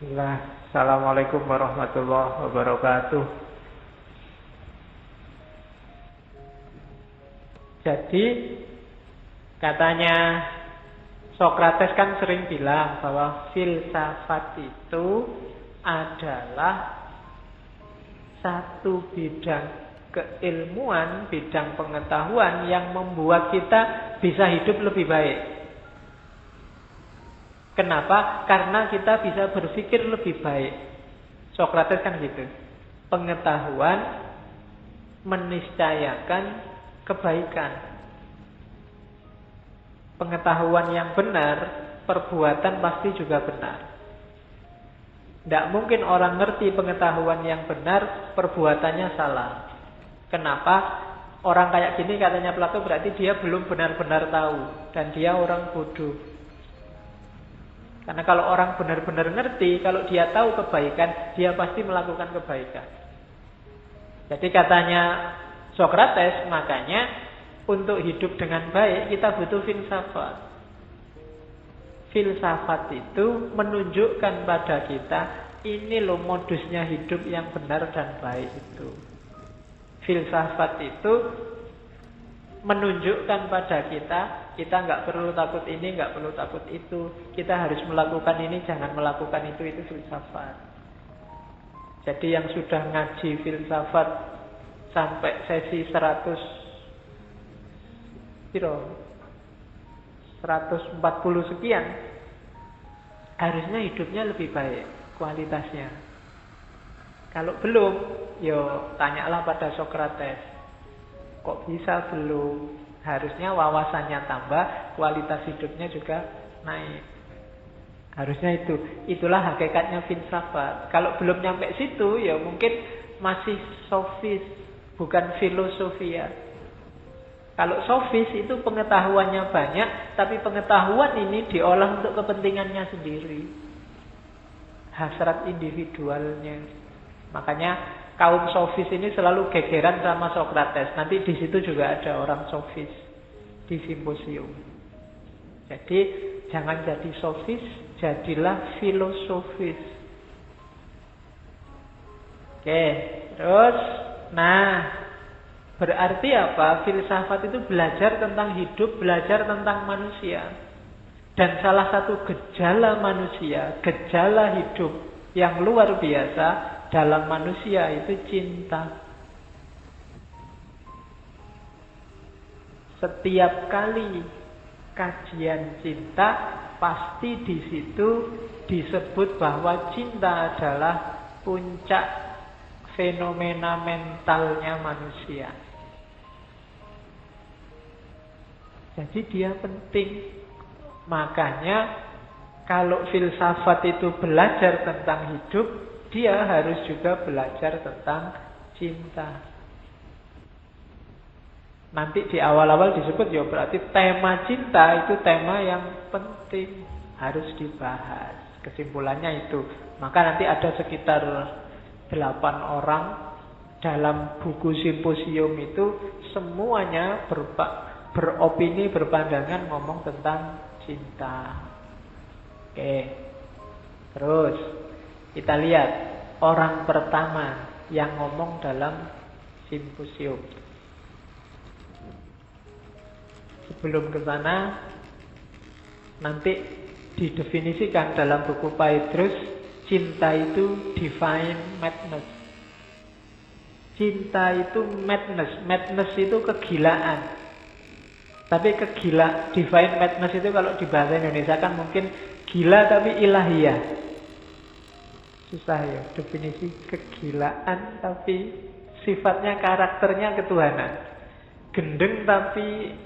Bismillah. Assalamualaikum warahmatullahi wabarakatuh. Jadi katanya Sokrates kan sering bilang bahwa filsafat itu adalah satu bidang keilmuan, bidang pengetahuan yang membuat kita bisa hidup lebih baik. Kenapa? Karena kita bisa berpikir lebih baik. Sokrates kan gitu. Pengetahuan meniscayakan kebaikan. Pengetahuan yang benar, perbuatan pasti juga benar. Tidak mungkin orang ngerti pengetahuan yang benar, perbuatannya salah. Kenapa? Orang kayak gini katanya Plato berarti dia belum benar-benar tahu. Dan dia orang bodoh. Karena kalau orang benar-benar ngerti, kalau dia tahu kebaikan, dia pasti melakukan kebaikan. Jadi katanya Sokrates, makanya untuk hidup dengan baik, kita butuh filsafat. Filsafat itu menunjukkan pada kita, ini loh modusnya hidup yang benar dan baik itu. Filsafat itu menunjukkan pada kita nggak perlu takut ini, nggak perlu takut itu. Kita harus melakukan ini, jangan melakukan itu filsafat. Jadi yang sudah ngaji filsafat sampai sesi 140 sekian, harusnya hidupnya lebih baik kualitasnya. Kalau belum, yo tanyalah pada Sokrates. Kok bisa belum? Harusnya wawasannya tambah, kualitas hidupnya juga naik. Harusnya itu. Itulah hakikatnya filsafat. Kalau belum nyampe situ, ya mungkin masih sofis, bukan filosofia. Kalau sofis itu pengetahuannya banyak, tapi pengetahuan ini diolah untuk kepentingannya sendiri. Hasrat individualnya. Makanya kaum sofis ini selalu gegeran sama Sokrates. Nanti di situ juga ada orang sofis di simposium. Jadi jangan jadi sofis, jadilah filosofis. Oke, terus berarti apa? Filsafat itu belajar tentang hidup, belajar tentang manusia. Dan salah satu gejala manusia, gejala hidup yang luar biasa dalam manusia itu cinta. Setiap kali kajian cinta, pasti di situ disebut bahwa cinta adalah puncak fenomena mentalnya manusia. Jadi dia penting. Makanya kalau filsafat itu belajar tentang hidup, dia harus juga belajar tentang cinta. Nanti di awal-awal disebut ya berarti tema cinta itu tema yang penting, harus dibahas. Kesimpulannya itu. Maka nanti ada sekitar 8 orang dalam buku simposium itu semuanya beropini, berpandangan ngomong tentang cinta. Oke. Terus kita lihat orang pertama yang ngomong dalam simposium. Sebelum ke sana, nanti didefinisikan dalam buku Paedros, cinta itu divine madness. Cinta itu madness. Madness itu kegilaan. Tapi divine madness itu kalau di bahasa Indonesia kan mungkin gila tapi ilahiyah. Susah ya definisi kegilaan tapi sifatnya, karakternya ketuhanan. Gendeng tapi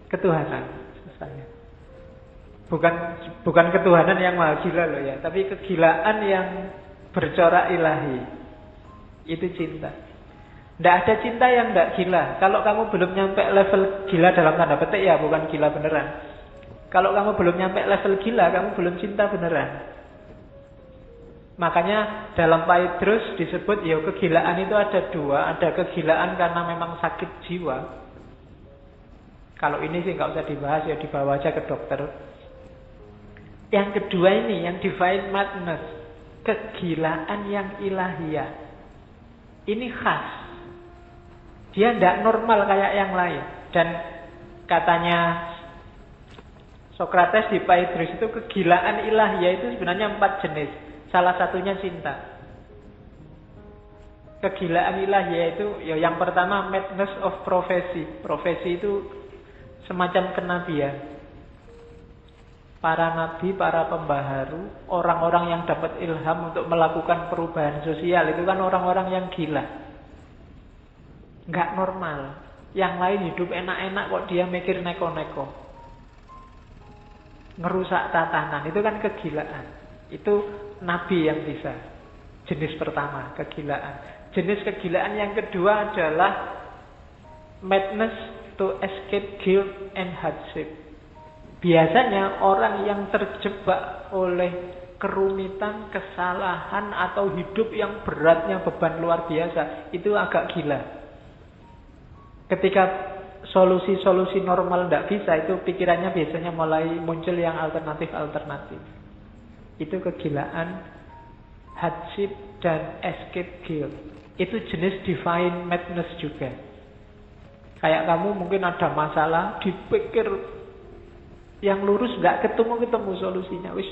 ketuhanan. Susah ya. Bukan ketuhanan yang maha gila loh ya, tapi kegilaan yang bercorak ilahi. Itu cinta. Tidak ada cinta yang tidak gila. Kalau kamu belum nyampe level gila dalam tanda petik ya, bukan gila beneran. Kalau kamu belum nyampe level gila, kamu belum cinta beneran. Makanya dalam Paedros disebut ya kegilaan itu ada 2. Ada kegilaan karena memang sakit jiwa. Kalau ini sih nggak usah dibahas ya, dibawa aja ke dokter. Yang kedua ini, yang divine madness. kegilaan yang ilahiyah. Ini khas. Dia tidak normal kayak yang lain. Dan katanya Sokrates di Phaedrus itu kegilaan ilahiyah itu sebenarnya 4 jenis. Salah satunya cinta. Kegilaan ilahiyah itu ya yang pertama madness of prophecy. Profesi itu semacam kenabian. Para nabi, para pembaharu, orang-orang yang dapat ilham untuk melakukan perubahan sosial itu kan orang-orang yang gila. Nggak normal. Yang lain hidup enak-enak kok dia mikir neko-neko. Ngerusak tatanan, itu kan kegilaan. Itu nabi yang bisa. Jenis pertama, kegilaan. Jenis kegilaan yang kedua adalah madness to escape guilt and hardship. Biasanya orang yang terjebak oleh kerumitan, kesalahan, atau hidup yang beratnya beban luar biasa, itu agak gila. Ketika solusi-solusi normal tidak bisa, itu pikirannya biasanya mulai muncul yang alternatif-alternatif. Itu kegilaan, hardship, dan escape guilt. Itu jenis divine madness juga. Kayak kamu mungkin ada masalah, dipikir yang lurus nggak ketemu solusinya. Wis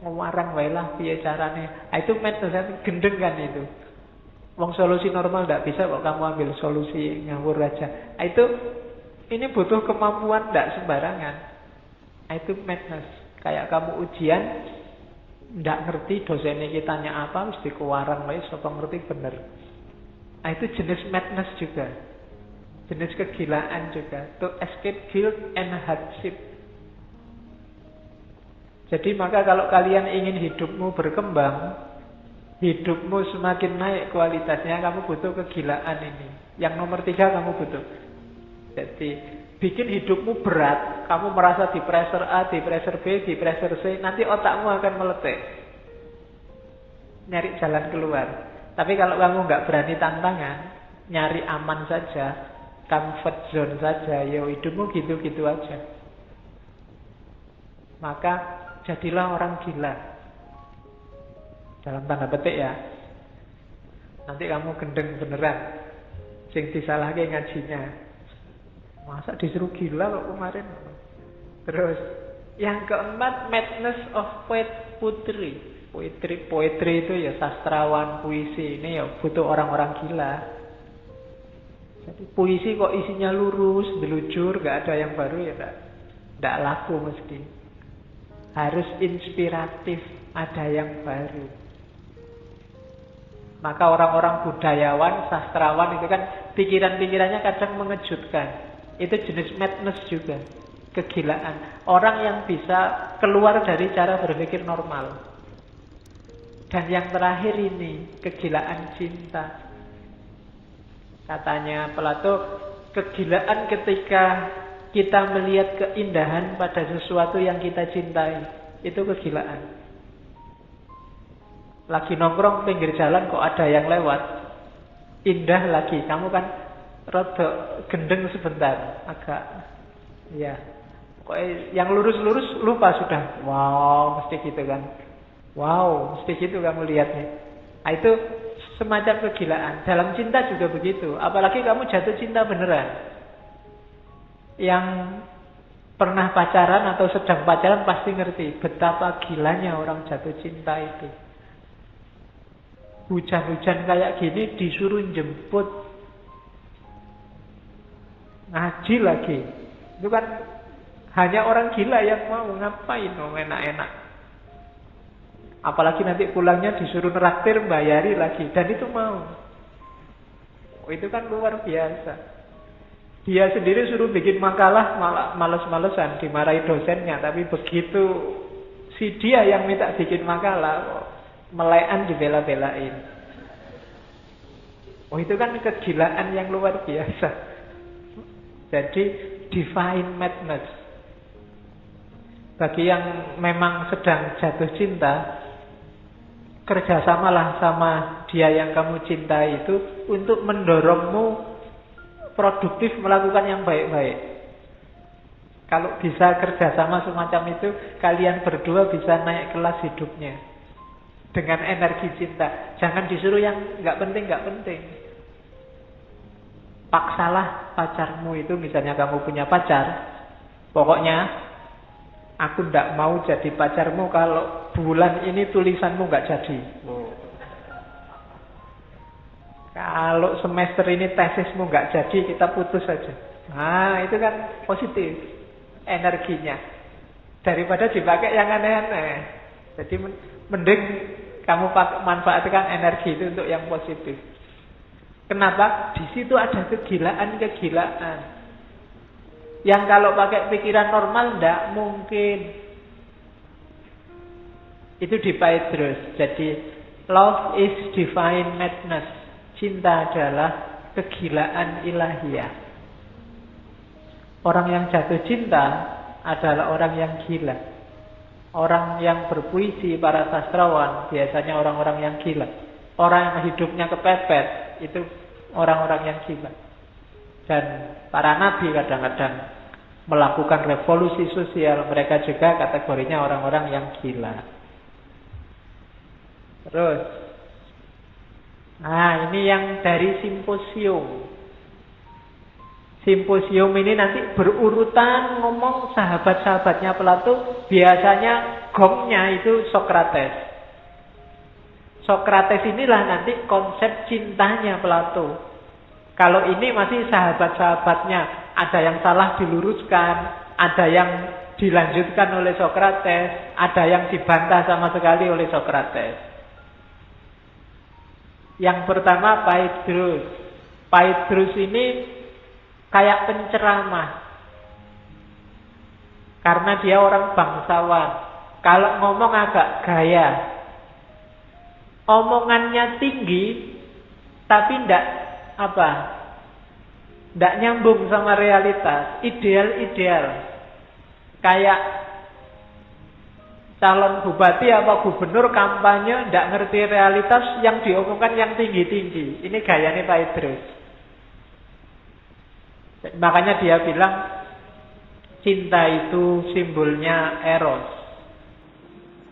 ngewarang wae lah piye carane. Itu madness, gendeng kan itu. Wong solusi normal nggak bisa kok kamu ambil solusi ngawur aja. Ini butuh kemampuan nggak sembarangan. Itu madness. Kayak kamu ujian nggak ngerti dosennya kitanya apa, mesti kewarang wae sapa ngerti bener. Itu jenis madness juga. Jenis kegilaan juga. To escape guilt and hardship. Jadi maka kalau kalian ingin hidupmu berkembang, hidupmu semakin naik kualitasnya, kamu butuh kegilaan ini. Yang nomor 3 kamu butuh. Jadi bikin hidupmu berat, kamu merasa di pressure A, di pressure B, di pressure C, nanti otakmu akan meletek. Nyari jalan keluar. Tapi kalau kamu nggak berani tantangan, nyari aman saja, comfort zone saja, ya hidupmu gitu-gitu aja. Maka jadilah orang gila. Dalam tanda petik ya. Nanti kamu gendeng beneran. Sing disalahke ngajinya. Masa disuruh gila kok kemarin. Terus yang keempat, madness of poetry. Poetry itu ya sastrawan, puisi. Ini ya butuh orang-orang gila. Jadi puisi kok isinya lurus, belujur, gak ada yang baru ya gak laku mesti. Harus inspiratif, ada yang baru. Maka orang-orang budayawan, sastrawan itu kan pikiran-pikirannya kadang mengejutkan. Itu jenis madness juga, kegilaan. Orang yang bisa keluar dari cara berpikir normal. Dan yang terakhir ini, kegilaan cinta. Katanya Plato, kegilaan ketika kita melihat keindahan pada sesuatu yang kita cintai. Itu kegilaan. Lagi nongkrong pinggir jalan kok ada yang lewat. Indah lagi. Kamu kan rada gendeng sebentar. Agak. Ya. Pokoknya yang lurus-lurus lupa sudah. Wow, mesti gitu kan. Wow, mesti gitu kamu lihatnya. Nah, itu semacam kegilaan. Dalam cinta juga begitu. Apalagi kamu jatuh cinta beneran. Yang pernah pacaran atau sedang pacaran pasti ngerti betapa gilanya orang jatuh cinta itu. Hujan-hujan kayak gini disuruh jemput, ngaji lagi. Itu kan hanya orang gila yang mau ngapain, enak-enak. Apalagi nanti pulangnya disuruh neraktir, bayari lagi, dan itu mau. Itu kan luar biasa. Dia sendiri suruh bikin makalah, malah males-malesan, dimarahi dosennya. Tapi begitu si dia yang minta bikin makalah, melekan dibela-belain. Itu kan kegilaan yang luar biasa. Jadi divine madness. Bagi yang memang sedang jatuh cinta, kerjasamalah sama dia yang kamu cintai itu untuk mendorongmu produktif melakukan yang baik-baik. Kalau bisa kerjasama semacam itu, kalian berdua bisa naik kelas hidupnya. dengan energi cinta. Jangan disuruh yang nggak penting. Paksalah pacarmu itu, misalnya kamu punya pacar, pokoknya aku ndak mau jadi pacarmu kalau bulan ini tulisanmu nggak jadi. Kalau semester ini tesismu nggak jadi, kita putus saja. Nah, itu kan positif energinya. Daripada dipakai yang aneh-aneh. Jadi mending kamu manfaatkan energi itu untuk yang positif. Kenapa? Di situ ada kegilaan. Yang kalau pakai pikiran normal ndak mungkin. Itu di Petrus. Jadi love is divine madness. Cinta adalah kegilaan ilahiyah. Orang yang jatuh cinta adalah orang yang gila. Orang yang berpuisi, para sastrawan, biasanya orang-orang yang gila. Orang yang hidupnya kepepet, itu orang-orang yang gila. Dan para nabi kadang-kadang melakukan revolusi sosial. Mereka juga kategorinya orang-orang yang gila. Terus, nah ini yang dari simposium. Simposium ini nanti berurutan ngomong sahabat-sahabatnya Plato. Biasanya gongnya itu Sokrates. Sokrates inilah nanti konsep cintanya Plato. Kalau ini masih sahabat-sahabatnya. Ada yang salah diluruskan, ada yang dilanjutkan oleh Sokrates, ada yang dibantah sama sekali oleh Sokrates. Yang pertama Petrus. Petrus ini kayak penceramah. Karena dia orang bangsawan. Kalau ngomong agak gaya. Omongannya tinggi, tapi ndak nyambung sama realitas. Ideal-ideal. Kayak calon bupati apa gubernur kampanye ndak ngerti realitas, yang diomongkan yang tinggi-tinggi. Ini gayanya Petrus. Makanya dia bilang cinta itu simbolnya eros.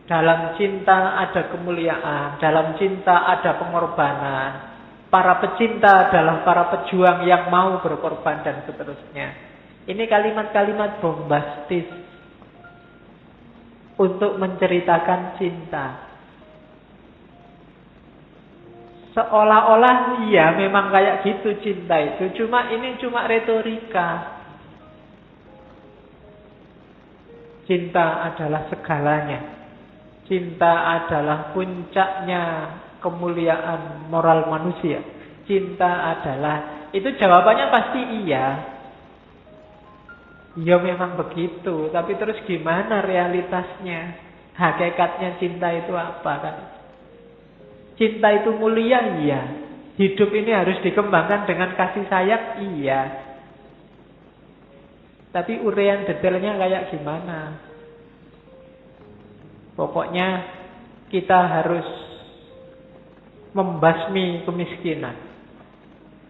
Dalam cinta ada kemuliaan, dalam cinta ada pengorbanan. Para pecinta adalah para pejuang yang mau berkorban dan seterusnya. Ini kalimat-kalimat bombastis untuk menceritakan cinta. Seolah-olah iya memang kayak gitu cinta itu. Ini cuma retorika. Cinta adalah segalanya. Cinta adalah puncaknya kemuliaan moral manusia. Cinta adalah, itu jawabannya pasti iya. Ya memang begitu. Tapi terus gimana realitasnya? Hakikatnya cinta itu apa kan? Cinta itu mulia, iya. Hidup ini harus dikembangkan dengan kasih sayang, iya. Tapi uraian detailnya kayak gimana? Pokoknya kita harus membasmi kemiskinan.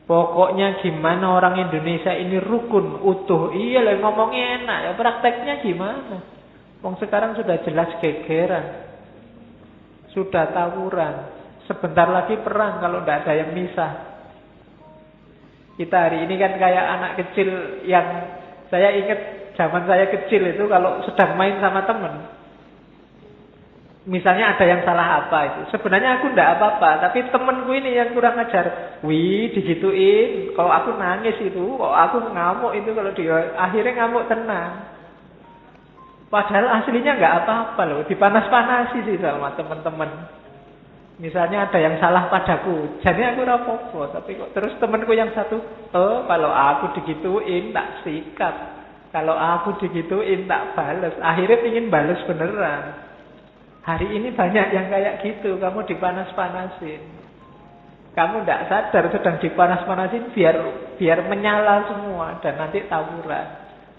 Pokoknya gimana orang Indonesia ini rukun, utuh. Iya lah ngomongnya enak, ya prakteknya gimana? Wong sekarang sudah jelas gegeran. Sudah tawuran. Sebentar lagi perang kalau tidak ada yang misah. Kita hari ini kan kayak anak kecil yang saya ingat zaman saya kecil itu kalau sedang main sama teman. Misalnya ada yang salah apa itu. Sebenarnya aku tidak apa-apa, tapi temanku ini yang kurang ajar. Wih, digituin. Kalau aku nangis itu, kalau aku ngamuk itu, kalau dia akhirnya ngamuk tenang. Padahal aslinya nggak apa-apa loh, dipanas-panasi sih sama teman-teman. Misalnya ada yang salah padaku, jadi aku rapopo, tapi kok terus temanku yang satu, kalau aku digituin tak sikat, kalau aku digituin tak balas, akhirnya ingin balas beneran. Hari ini banyak yang kayak gitu, kamu dipanas-panasin, kamu tidak sadar sedang dipanas-panasin biar menyala semua dan nanti tawuran.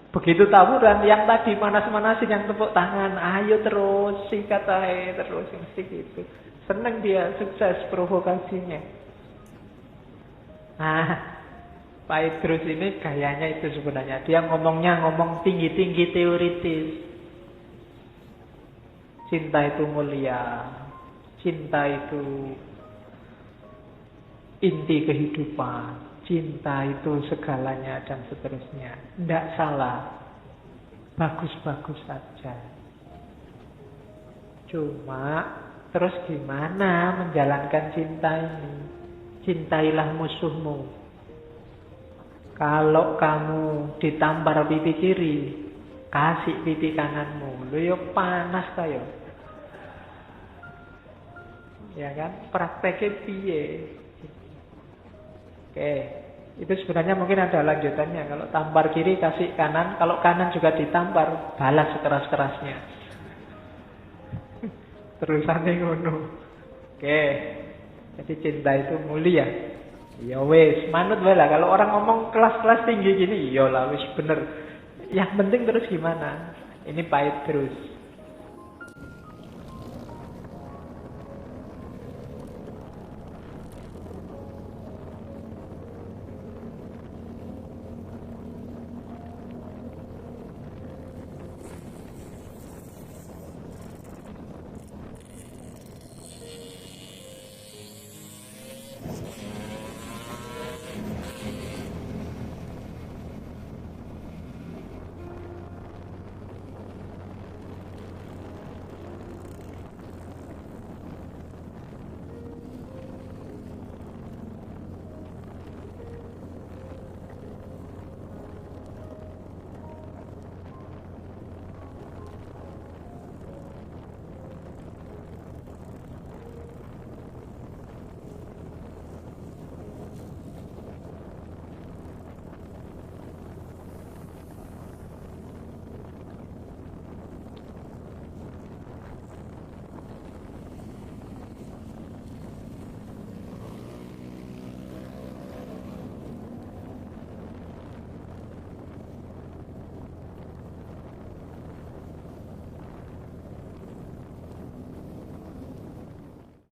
Begitu tawuran, yang tadi panas-panasin yang tepuk tangan, ayo terus sikat aja terus mesti gitu. Senang dia, sukses provokasinya. Nah, Petrus ini gayanya itu sebenarnya. Dia ngomong tinggi-tinggi teoritis. Cinta itu mulia. cinta itu inti kehidupan, cinta itu segalanya dan seterusnya. Tidak salah, bagus-bagus saja. Cuma terus gimana menjalankan cinta ini? Cintailah musuhmu. Kalau kamu ditampar pipi kiri, kasih pipi kananmu. Lu yo panas tayo. Ya kan? Prakteknya piye? Oke. Itu sebenarnya mungkin ada lanjutannya. Kalau tampar kiri kasih kanan, kalau kanan juga ditampar, balas sekeras-kerasnya. Terusannya ngono. Oke. Jadi cinta itu mulia. Ya wes, manut wae lah. Kalau orang ngomong kelas-kelas tinggi gini, iyalah wis bener. Yang penting terus gimana? Ini pahit terus.